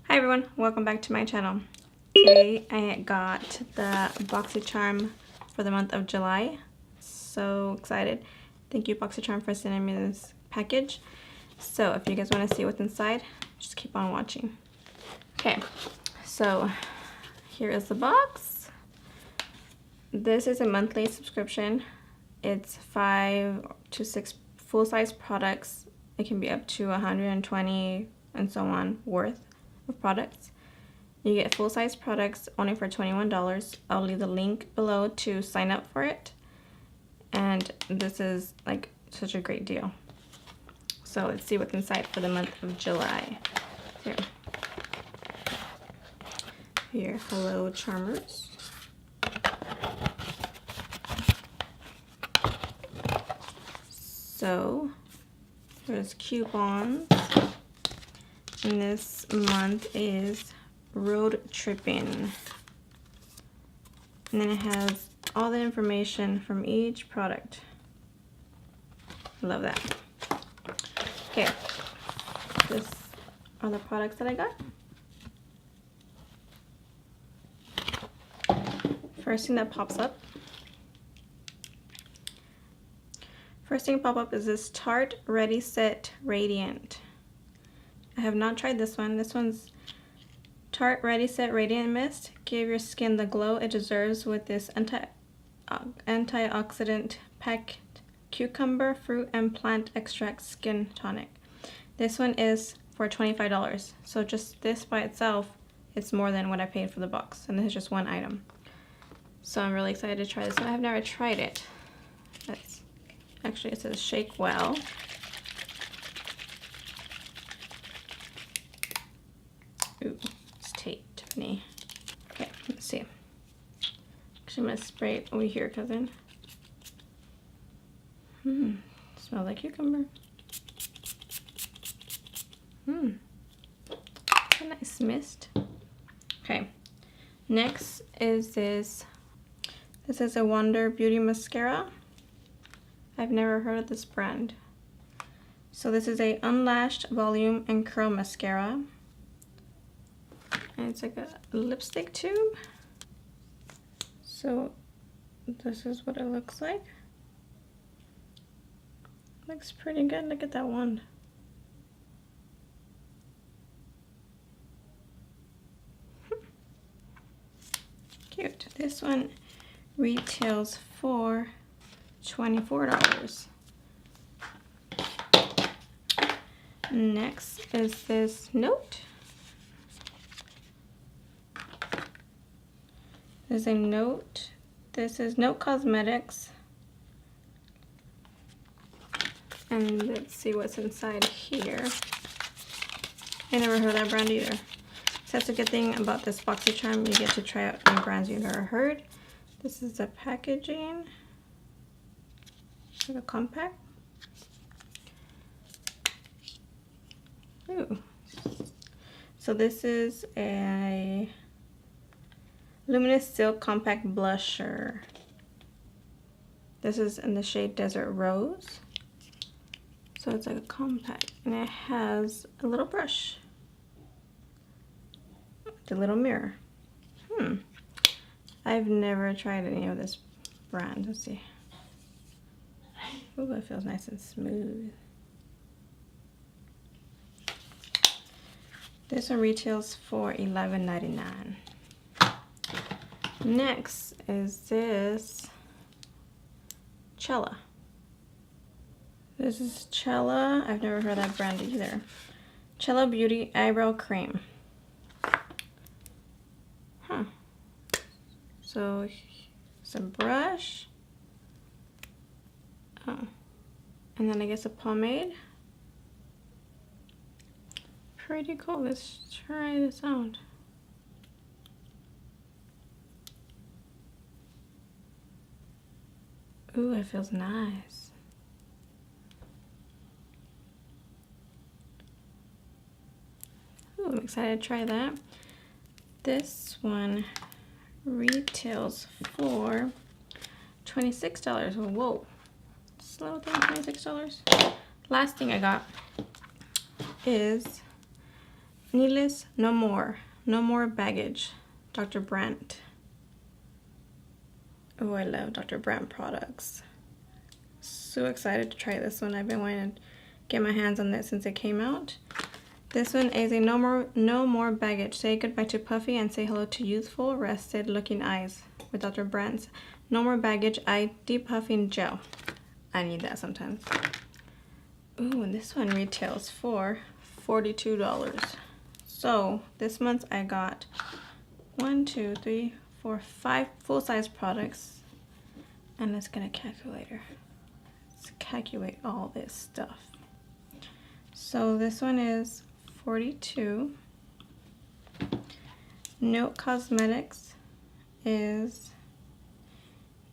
Hi everyone, welcome back to my channel. Today I got the Boxycharm for the month of July. So excited. Thank you Boxycharm for sending me this package. So if you guys want to see what's inside, just keep on watching. Okay, so here is the box. This is a monthly subscription. It's 5 to 6 full-size products. It can be up to 120 and so on worth of products. You get full-size products only for $21. I'll leave the link below to sign up for it. And this is like such a great deal. So let's see what's inside for the month of July. Here, hello Charmers. So there's coupons, and this month is road tripping, and then it has all the information from each product. I love that. Okay, this are the products that I got. First thing that pops up. First thing pop up is this Tarte Ready Set Radiant. I have not tried this one. This one's Tarte Ready Set Radiant Mist. Give your skin the glow it deserves with this antioxidant packed cucumber, fruit, and plant extract skin tonic. This one is for $25. So just this by itself, it's more than what I paid for the box. And this is just one item. So I'm really excited to try this one. I've never tried it. Actually, it says shake well. Ooh, it's taped, Tiffany. Okay, let's see. Actually, I'm gonna spray it over here, cousin. Smells like cucumber. A nice mist. Okay, next is this. This is a Wonder Beauty Mascara. I've never heard of this brand. So this is a unlashed volume and curl mascara. And it's like a lipstick tube. So this is what it looks like. Looks pretty good. Look at that wand. Cute. This one retails for $24. Next is this note. There's a note. This is Note Cosmetics. And let's see what's inside here. I never heard of that brand either. So that's a good thing about this Boxycharm. You get to try out new brands you've never heard. This is the packaging. Like a compact. Ooh. So this is a Luminous Silk Compact Blusher. This is in the shade Desert Rose. So it's like a compact, and it has a little brush. The little mirror. I've never tried any of this brand. Let's see. Ooh, it feels nice and smooth. This one retails for $11.99. Next is this Cella. This is Cella. I've never heard of that brand either. Cella Beauty Eyebrow Cream. So it's a brush. Oh. And then I guess a pomade. Pretty cool. Let's try this out. Ooh, it feels nice. Ooh, I'm excited to try that. This one retails for $26. Whoa. This little thing, $26. Last thing I got is Needless, no more baggage. Dr. Brandt. Oh, I love Dr. Brandt products. So excited to try this one. I've been wanting to get my hands on this since it came out. This one is a no more baggage. Say goodbye to puffy and say hello to youthful, rested looking eyes with Dr. Brandt's No More Baggage Eye Depuffing Gel. I need that sometimes. Ooh, and this one retails for $42. So this month I got 1, 2, 3, 4, 5 full-size products. And let's get a calculator. Let's calculate all this stuff. So this one is 42. Note Cosmetics is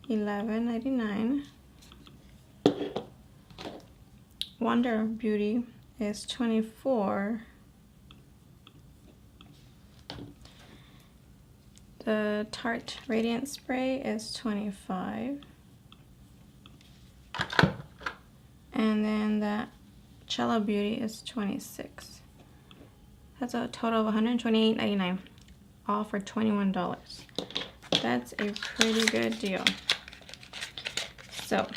$11.99. Wonder Beauty is $24. The Tarte Radiant Spray is $25. And then the Cello Beauty is $26. That's a total of $128.99, all for $21. That's a pretty good deal. So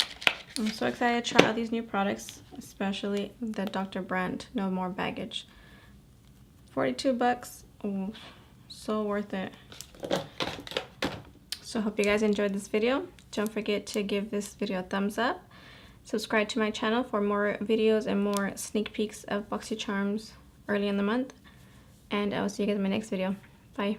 I'm so excited to try out these new products, especially the Dr. Brandt No More Baggage. 42 bucks. Ooh, so worth it. So I hope you guys enjoyed this video. Don't forget to give this video a thumbs up. Subscribe to my channel for more videos and more sneak peeks of Boxycharms early in the month. And I will see you guys in my next video. Bye.